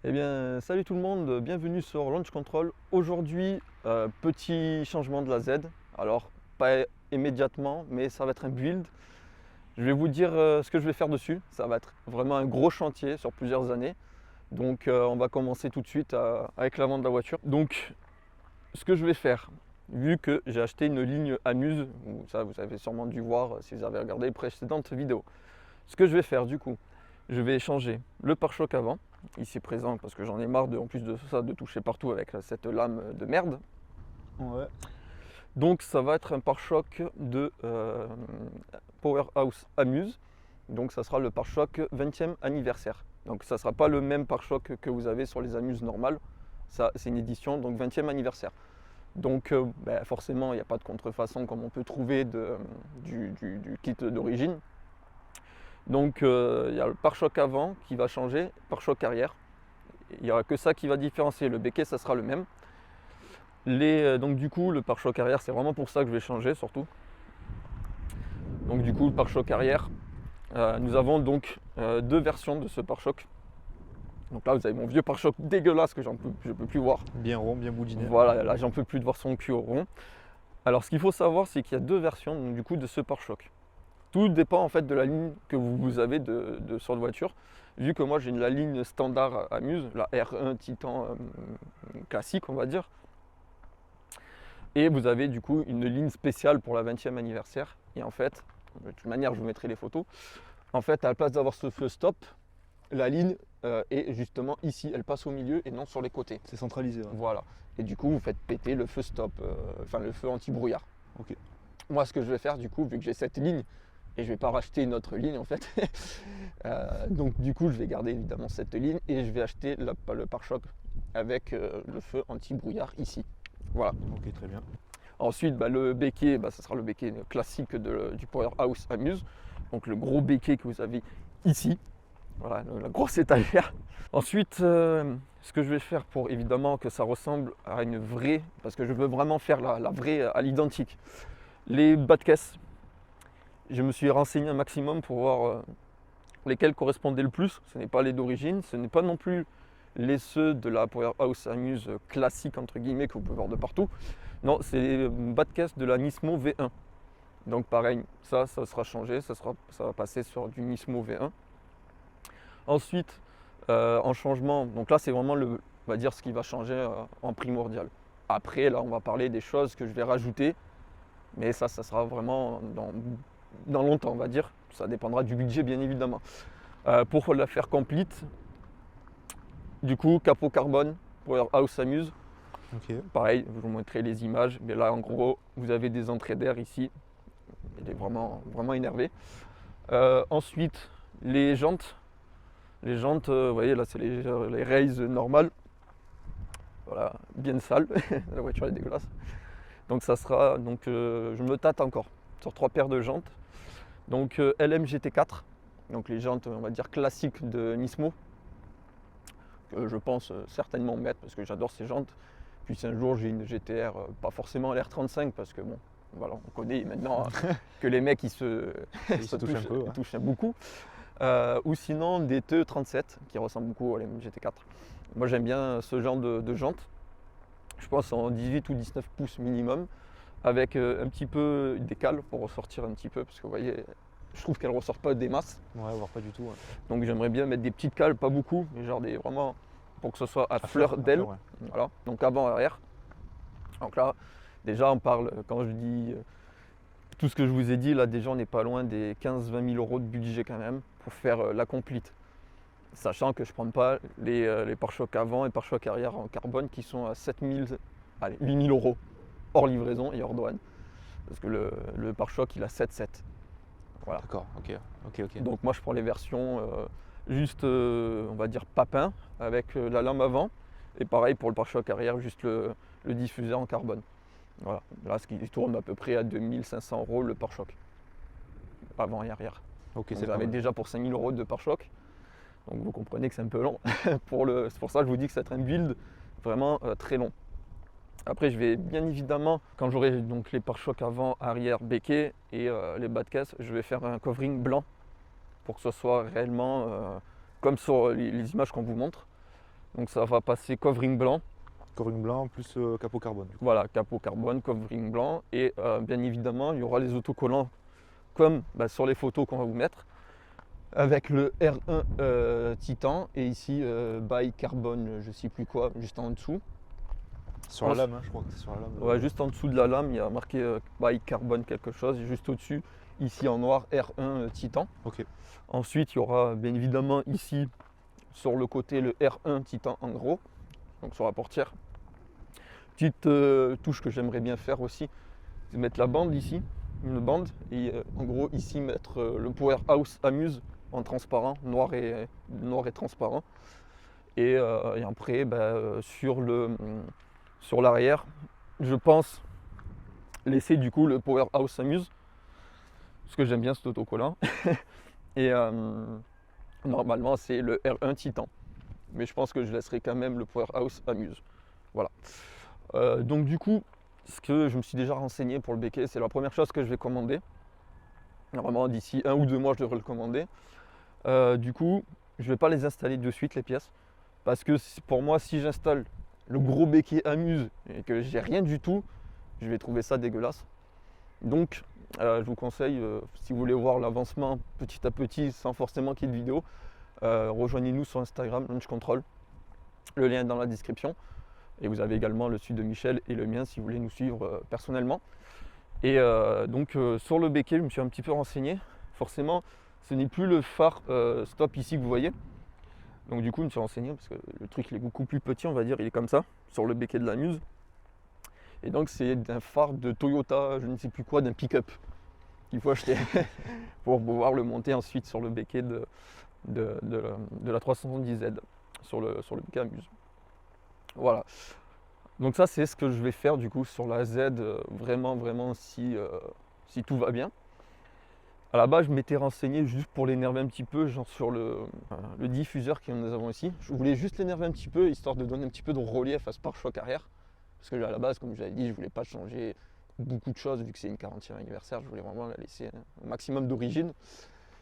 Eh bien, salut tout le monde, bienvenue sur Launch Control. Aujourd'hui, petit changement de la Z. Alors, pas immédiatement, mais ça va être un build. Je vais vous dire ce que je vais faire dessus. Ça va être vraiment un gros chantier sur plusieurs années. Donc, on va commencer tout de suite avec l'avant de la voiture. Donc, ce que je vais faire, vu que j'ai acheté une ligne Amuse, ça vous avez sûrement dû voir si vous avez regardé les précédentes vidéos. Ce que je vais faire du coup, je vais changer le pare-choc avant, ici présent, parce que j'en ai marre en plus de ça de toucher partout avec cette lame de merde. Ouais. Donc ça va être un pare-choc de Powerhouse Amuse. Donc ça sera le pare-choc 20e anniversaire. Donc ça ne sera pas le même pare-choc que vous avez sur les Amuse normales. Ça c'est une édition, donc 20e anniversaire. Donc forcément il n'y a pas de contrefaçon comme on peut trouver du kit d'origine. Donc il y a le pare-choc avant qui va changer, pare-choc arrière. Il n'y aura que ça qui va différencier. Le béquet, ça sera le même. Donc du coup, le pare-choc arrière, c'est vraiment pour ça que je vais changer surtout. Donc du coup, le pare-choc arrière, nous avons donc deux versions de ce pare-choc. Donc là, vous avez mon vieux pare-choc dégueulasse que je ne peux plus voir. Bien rond, bien boudiné. Voilà, là, j'en peux plus de voir son cul au rond. Alors, ce qu'il faut savoir, c'est qu'il y a deux versions donc, du coup de ce pare-choc. Tout dépend en fait de la ligne que vous avez sur de voiture. Vu que moi j'ai la ligne standard Amuse, la R1 Titan classique on va dire. Et vous avez du coup une ligne spéciale pour la 20e anniversaire. Et en fait, de toute manière je vous mettrai les photos. En fait à la place d'avoir ce feu stop, la ligne est justement ici, elle passe au milieu et non sur les côtés. C'est centralisé. Ouais. Voilà. Et du coup vous faites péter le feu stop, enfin le feu anti-brouillard. Ok. Moi ce que je vais faire du coup, vu que j'ai cette ligne, et je ne vais pas racheter une autre ligne en fait. Donc du coup je vais garder évidemment cette ligne et je vais acheter le pare-choc avec le feu anti-brouillard ici. Voilà. Ok, très bien. Ensuite le béquet, ça sera le béquet classique du Powerhouse Amuse. Donc le gros béquet que vous avez ici. Voilà, la grosse étagère. Ensuite, ce que je vais faire pour évidemment que ça ressemble à une vraie, parce que je veux vraiment faire la vraie à l'identique. Les bas de caisse. Je me suis renseigné un maximum pour voir lesquels correspondaient le plus. Ce n'est pas les d'origine, ce n'est pas non plus ceux de la Powerhouse Amuse classique entre guillemets que vous pouvez voir de partout. Non, c'est les bas de caisse de la Nismo V1. Donc pareil, ça sera changé, ça va passer sur du Nismo V1. Ensuite, en changement, donc là c'est vraiment on va dire ce qui va changer en primordial. Après là on va parler des choses que je vais rajouter, mais ça sera vraiment dans longtemps on va dire, ça dépendra du budget bien évidemment. Pour la faire complete, du coup capot carbone Powerhouse Amuse. Ok. Pareil, je vous montrerai les images, mais là en gros vous avez des entrées d'air ici, il est vraiment énervé. Ensuite les jantes, vous voyez là c'est les rails normales, voilà, bien sales, la voiture est dégueulasse. Donc ça sera, je me tâte encore sur 3 paires de jantes. Donc LM GT4, donc les jantes on va dire classiques de Nismo, que je pense certainement mettre parce que j'adore ces jantes. Puis si un jour j'ai une GTR, pas forcément l'R35 parce que bon, voilà, on connaît maintenant que les mecs ils se touchent un peu, ouais. touchent beaucoup. Ou sinon des TE37 qui ressemblent beaucoup à LM GT4. Moi j'aime bien ce genre de jantes, je pense en 18 ou 19 pouces minimum, avec un petit peu des cales pour ressortir un petit peu, parce que vous voyez, je trouve qu'elles ne ressortent pas des masses. Ouais, voire pas du tout. Ouais. Donc j'aimerais bien mettre des petites cales, pas beaucoup, mais genre vraiment pour que ce soit à fleur d'aile. Ouais. Voilà, donc avant, arrière. Donc là, déjà on parle, quand je dis tout ce que je vous ai dit, là déjà on n'est pas loin des 15-20 000 euros de budget quand même pour faire la complete. Sachant que je ne prends pas les pare-chocs avant et pare-chocs arrière en carbone qui sont à 8 000 euros hors livraison et hors douane. Parce que le pare-choc il a 7,7. Voilà. D'accord, ok. Donc moi je prends les versions juste on va dire papin avec la lame avant. Et pareil pour le pare-choc arrière, juste le diffuseur en carbone. Voilà. Là ce qui tourne à peu près à 2500 euros le pare-choc. Avant et arrière. Ok, Donc c'est vous avez déjà pour 5 000 euros de pare-choc. Donc vous comprenez que c'est un peu long. C'est pour ça que je vous dis que ça va être un build vraiment très long. Après je vais bien évidemment, quand j'aurai donc les pare-chocs avant, arrière, béquet et les bas de caisse, je vais faire un covering blanc pour que ce soit réellement comme sur les images qu'on vous montre. Donc ça va passer covering blanc. Covering blanc plus capot carbone. Du coup. Voilà, capot carbone, covering blanc. Et bien évidemment, il y aura les autocollants comme sur les photos qu'on va vous mettre. Avec le R1 Titan et ici by carbone, je sais plus quoi, juste en dessous. Sur la lame, hein, je crois que c'est sur la lame. Ouais, juste en dessous de la lame, il y a marqué by carbone quelque chose. Et juste au-dessus, ici en noir, R1 Titan. Ok. Ensuite, il y aura bien évidemment ici sur le côté le R1 Titan en gros, donc sur la portière. Petite touche que j'aimerais bien faire aussi, c'est mettre la bande ici, une bande, et en gros ici mettre le Powerhouse Amuse en transparent, noir et transparent. Et après, sur l'arrière, je pense laisser du coup le Powerhouse Amuse, parce que j'aime bien cet autocollant. Et normalement c'est le R1 Titan, mais je pense que je laisserai quand même le Powerhouse Amuse. Voilà. Donc du coup, ce que je me suis déjà renseigné pour le béquet, c'est la première chose que je vais commander. Normalement d'ici 1 ou 2 mois je devrais le commander. Du coup, je ne vais pas les installer de suite les pièces, parce que pour moi, si j'installe le gros béquet Amuse et que j'ai rien du tout, je vais trouver ça dégueulasse. Donc je vous conseille, si vous voulez voir l'avancement petit à petit sans forcément qu'il y ait de vidéo, rejoignez-nous sur Instagram, Launch Control. Le lien est dans la description. Et vous avez également le site de Michel et le mien si vous voulez nous suivre personnellement. Et donc sur le béquet, je me suis un petit peu renseigné. Forcément, ce n'est plus le phare stop ici que vous voyez. Donc du coup, je me suis renseigné parce que le truc il est beaucoup plus petit, on va dire, il est comme ça, sur le béquet de la Muse. Et donc c'est un phare de Toyota, je ne sais plus quoi, d'un pick-up qu'il faut acheter pour pouvoir le monter ensuite sur le béquet de la 370Z, sur le béquet Amuse. Voilà. Donc ça c'est ce que je vais faire du coup sur la Z, vraiment si tout va bien. À la base je m'étais renseigné juste pour l'énerver un petit peu, genre sur le diffuseur que nous avons ici. Je voulais juste l'énerver un petit peu, histoire de donner un petit peu de relief à ce pare-choc arrière. Parce que à la base, comme je l'avais dit, je ne voulais pas changer beaucoup de choses, vu que c'est une 40e anniversaire, je voulais vraiment la laisser au maximum d'origine.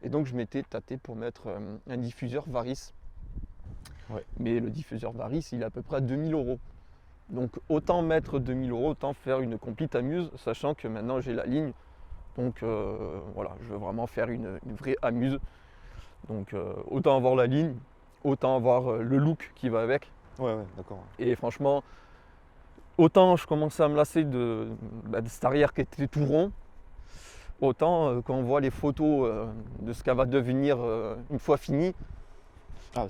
Et donc je m'étais tâté pour mettre un diffuseur Varis. Ouais. Mais le diffuseur Varis, il est à peu près à 2000 €. Donc autant mettre 2000 €, autant faire une complete Amuse, sachant que maintenant j'ai la ligne. Donc voilà, je veux vraiment faire une vraie Amuse. Donc autant avoir la ligne, autant avoir le look qui va avec. Ouais, d'accord. Et franchement, autant je commençais à me lasser de cet arrière qui était tout rond, autant quand on voit les photos de ce qu'elle va devenir une fois finie,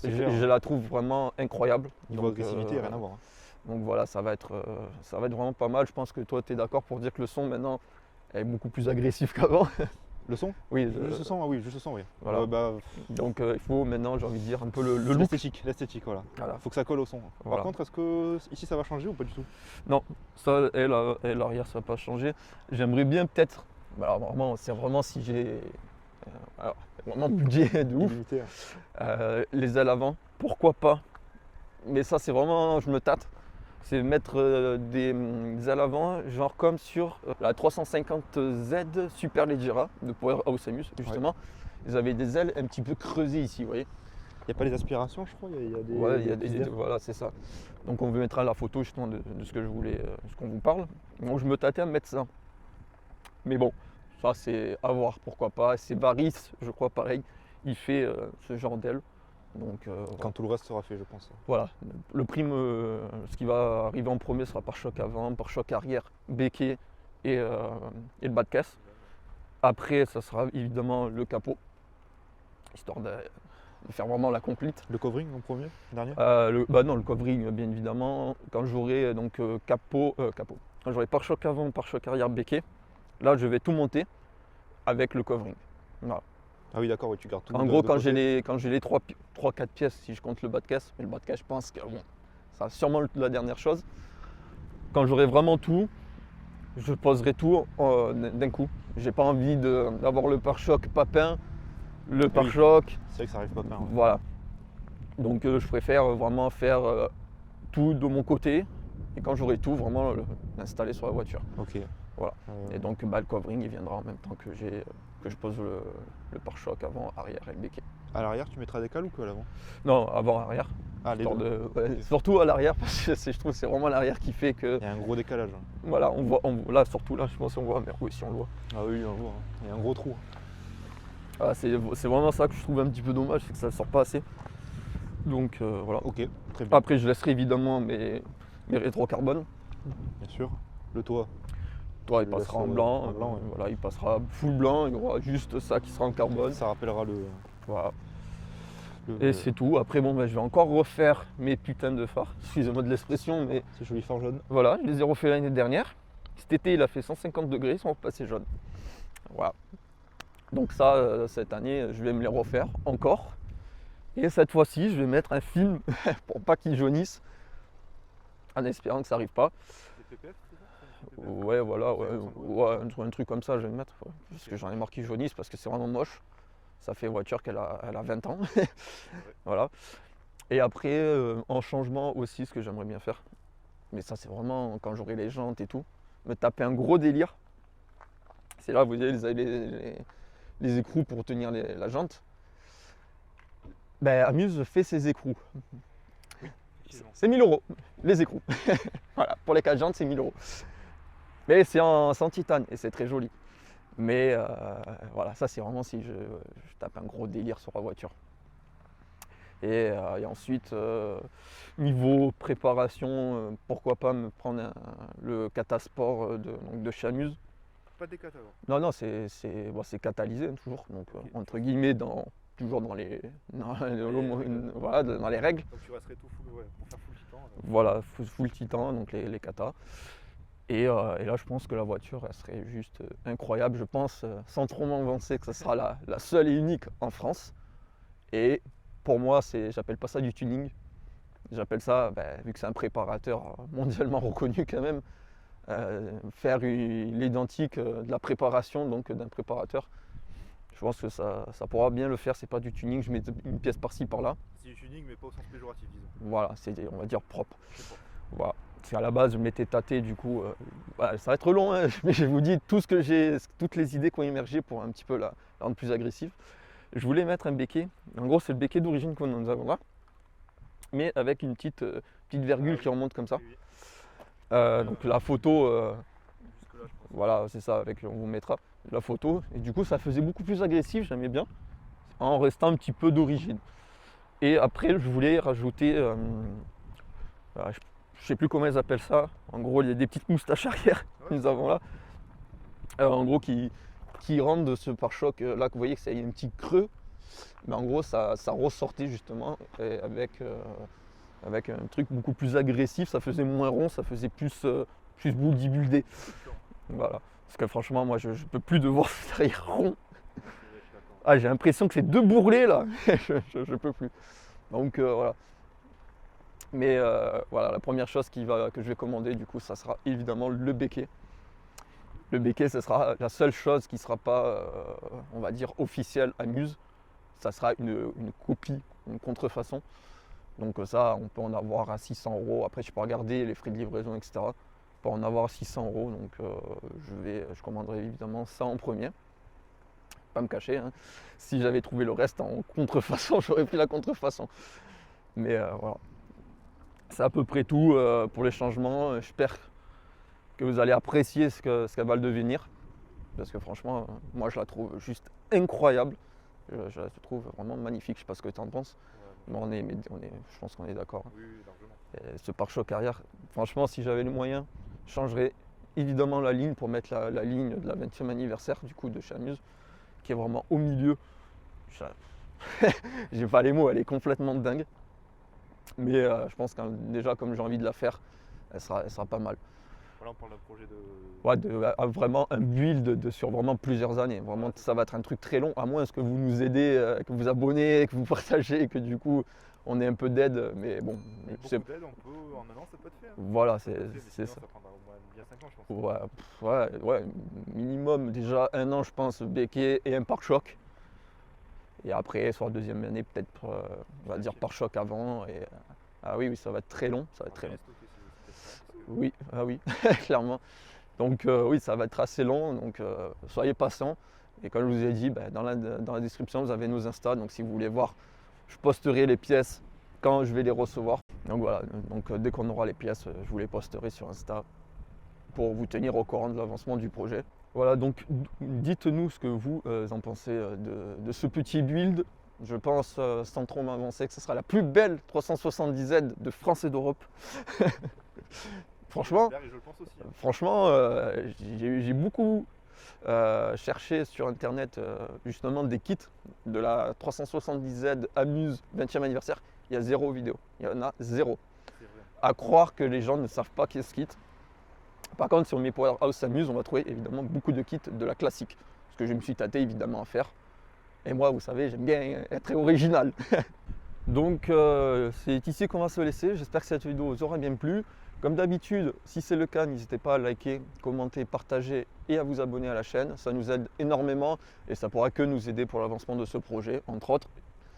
je la trouve vraiment incroyable. Niveau agressivité, rien à voir. Donc voilà, ça va être vraiment pas mal. Je pense que toi, tu es d'accord pour dire que le son maintenant est beaucoup plus agressif qu'avant. Le son? Oui, juste le son, ah oui, juste le son, oui. Voilà. Donc il faut maintenant, j'ai envie de dire, un peu le look. L'esthétique, voilà. Voilà. Faut que ça colle au son. Voilà. Par contre, est-ce que ici ça va changer ou pas du tout? Non, ça, et l'arrière, ça va pas changer. J'aimerais bien peut-être, alors vraiment, c'est vraiment si j'ai vraiment budget de ouf, Illimité, les ailes avant, pourquoi pas. Mais ça, c'est vraiment, je me tâte. C'est mettre des ailes avant, genre comme sur la 350Z Superleggera de Powerhouse Amuse, justement. Ouais. Ils avaient des ailes un petit peu creusées ici, vous voyez. Il n'y a pas les aspirations, je crois, il y a des... Ouais, il y a des voilà, c'est ça. Donc on vous mettra la photo justement de ce que je voulais, ce qu'on vous parle. Donc je me tâtais à mettre ça. Mais bon, ça c'est à voir, pourquoi pas. C'est Varis, je crois pareil, il fait ce genre d'aile. Donc, quand tout le reste sera fait, je pense. Voilà, le prime, ce qui va arriver en premier sera pare-choc avant, pare-choc arrière, béquet et le bas de caisse. Après, ça sera évidemment le capot, histoire de faire vraiment la complète. Le covering en premier, dernier non, le covering bien évidemment. Quand j'aurai donc capot, quand j'aurai pare-choc avant, pare-choc arrière, béquet, là je vais tout monter avec le covering. Voilà. Ah oui, d'accord, oui, tu gardes tout. En gros, quand j'ai les 3-4 pièces, si je compte le bas de caisse, mais le bas de caisse, je pense que bon, ça sera sûrement la dernière chose. Quand j'aurai vraiment tout, je poserai tout d'un coup. J'ai pas envie d'avoir le pare-choc pas peint, le pare-choc. Oui, c'est vrai que ça arrive pas peint. Ouais. Voilà. Donc je préfère vraiment faire tout de mon côté et quand j'aurai tout, vraiment l'installer sur la voiture. Ok. Voilà. Et donc le covering il viendra en même temps que je pose le pare-choc avant, arrière et le béquet. À l'arrière, tu mettras des cales ou que à l'avant? Non, avant-arrière. Ah, les Histoire deux. ouais, surtout à l'arrière, parce que je trouve que c'est vraiment l'arrière qui fait que. Il y a un gros décalage. Hein. Voilà, là, surtout là, je pense qu'on voit, mais oui, si on le voit. Ah oui, on voit. Hein. Il y a un gros trou. Ah, c'est vraiment ça que je trouve un petit peu dommage, c'est que ça ne sort pas assez. Donc voilà. Ok, très bien. Après, je laisserai évidemment mes rétrocarbone. Bien sûr. Le toit. Toi, il Tu le passera en laisses, blanc. en blanc, ouais. Voilà, il passera full blanc. Il y aura juste ça qui sera en carbone. Ça rappellera le. Voilà. Et c'est tout. Après, bon, je vais encore refaire mes putains de phares. Excusez-moi de l'expression, mais C'est joli phare jaune. voilà, je les ai refait l'année dernière. Cet été, il a fait 150 degrés, ils sont repassés jaunes. Voilà. Donc ça, cette année, je vais me les refaire encore. Et cette fois-ci, je vais mettre un film pour pas qu'ils jaunissent, en espérant que ça n'arrive pas. Des PPF, c'est ça? Ouais, voilà, ouais, un truc comme ça, je vais le mettre. Ouais, parce que j'en ai marre qu'ils jaunissent, parce que c'est vraiment moche. Ça fait voiture qu'elle a 20 ans. Voilà. Et après, en changement aussi, ce que j'aimerais bien faire, mais ça c'est vraiment quand j'aurai les jantes et tout, me taper un gros délire. C'est là, vous voyez, les écrous pour tenir la jante. Ben, Amuse fait ses écrous. C'est 1000 euros, les écrous. Voilà, pour les 4 jantes, c'est 1000 euros. Mais c'est en titane et c'est très joli. Mais voilà, ça c'est vraiment si je tape un gros délire sur la voiture. Et ensuite, niveau préparation, pourquoi pas me prendre le Catasport de chez Amuse. Pas des catas alors. Non, non, c'est catalysé hein, toujours, donc entre guillemets, toujours dans les, voilà, dans les règles. Donc tu resterais tout full, ouais, pour faire full titan. Voilà, full titan, donc les katas. Et là, je pense que la voiture, elle serait juste incroyable. Je pense, sans trop m'avancer, que ce sera la seule et unique en France. Et pour moi, j'appelle pas ça du tuning. J'appelle ça, vu que c'est un préparateur mondialement reconnu quand même, faire l'identique de la préparation donc d'un préparateur. Je pense que ça pourra bien le faire. C'est pas du tuning. Je mets une pièce par-ci par-là. C'est du tuning, mais pas au sens péjoratif, disons. Voilà, c'est on va dire propre. Voilà. Parce qu'à la base, je m'étais tâté, du coup, ça va être long, hein, mais je vous dis toutes les idées qui ont émergé pour un petit peu la rendre plus agressive. Je voulais mettre un béquet. En gros, c'est le béquet d'origine que nous avons là, mais avec une petite virgule qui remonte comme ça. Oui. Donc la photo, Jusque-là, je pense. voilà, c'est ça, on vous mettra la photo. Et du coup, ça faisait beaucoup plus agressif, j'aimais bien, en restant un petit peu d'origine. Et après, je voulais rajouter, je sais plus comment ils appellent ça. En gros, il y a des petites moustaches arrière que nous avons là. En gros, qui rendent de ce pare-choc là, que vous voyez que c'est un petit creux. Mais en gros, ça ressortait justement avec un truc beaucoup plus agressif. Ça faisait moins rond, ça faisait plus bodybuildé. Voilà. Parce que franchement, moi, je peux plus de voir cet arrière rond. Ah, j'ai l'impression que c'est deux bourrelets là. je peux plus. Donc voilà. Mais voilà, la première chose que je vais commander, du coup, ça sera évidemment le béquet. Le béquet, ce sera la seule chose qui ne sera pas, on va dire, officielle Amuse. Ça sera une copie, une contrefaçon. Donc ça, on peut en avoir à 600 euros. Après, je peux regarder les frais de livraison, etc. On peut en avoir à 600 euros. Donc je commanderai évidemment ça en premier. Pas me cacher. Hein. Si j'avais trouvé le reste en contrefaçon, j'aurais pris la contrefaçon. Mais voilà. C'est à peu près tout pour les changements. J'espère que vous allez apprécier ce qu'elle va le devenir. Parce que franchement, moi je la trouve juste incroyable. Je la trouve vraiment magnifique. Je sais pas ce que tu en penses. Mais je pense qu'on est d'accord. Oui, largement. Ce pare-choc arrière, franchement, si j'avais les moyens, je changerais évidemment la ligne pour mettre la ligne de la 20e anniversaire du coup de chez Amuse, qui est vraiment au milieu. J'ai pas les mots, elle est complètement dingue. Mais je pense que déjà, comme j'ai envie de la faire, elle sera pas mal. Voilà, on parle d'un projet de. Ouais, vraiment un build sur vraiment plusieurs années. Vraiment, ça va être un truc très long, à moins que vous nous aidez, que vous abonnez, que vous partagez, que du coup, on ait un peu d'aide. Mais bon, c'est beaucoup d'aide, on peut, en un an, ça peut te faire. Voilà, c'est ça. Ça prendra au moins bien 5 ans, je pense. Ouais, minimum déjà 1 an, je pense, béquet et un pare-choc. Et après, sur la deuxième année, peut-être, on va dire pare-choc avant. Et, ah oui, ça va être très long. Ça va être très long. Oui, ah oui, clairement. Donc oui, ça va être assez long. Donc soyez patients. Et comme je vous ai dit, dans la description, vous avez nos Insta. Donc si vous voulez voir, je posterai les pièces quand je vais les recevoir. Donc voilà, donc, dès qu'on aura les pièces, je vous les posterai sur Insta pour vous tenir au courant de l'avancement du projet. Voilà, donc dites-nous ce que vous en pensez de ce petit build. Je pense, sans trop m'avancer, que ce sera la plus belle 370Z de France et d'Europe. Franchement, J'espère et je le pense aussi. franchement, j'ai beaucoup cherché sur internet justement des kits de la 370Z Amuse 20e anniversaire. Il y a 0 vidéo, il y en a 0. C'est vrai. À croire que les gens ne savent pas qu'est ce kit. Par contre, sur mes Powerhouse Amuse, on va trouver évidemment beaucoup de kits de la classique. Ce que je me suis tâté évidemment à faire. Et moi, vous savez, j'aime bien être original. Donc, c'est ici qu'on va se laisser. J'espère que cette vidéo vous aura bien plu. Comme d'habitude, si c'est le cas, n'hésitez pas à liker, commenter, partager et à vous abonner à la chaîne. Ça nous aide énormément et ça pourra que nous aider pour l'avancement de ce projet, entre autres,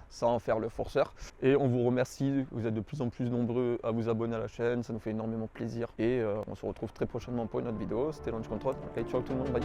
sans en faire le forceur. Et on vous remercie, vous êtes de plus en plus nombreux à vous abonner à la chaîne, ça nous fait énormément plaisir. Et on se retrouve très prochainement pour une autre vidéo. C'était Launch Control. Ok, ciao tout le monde, bye.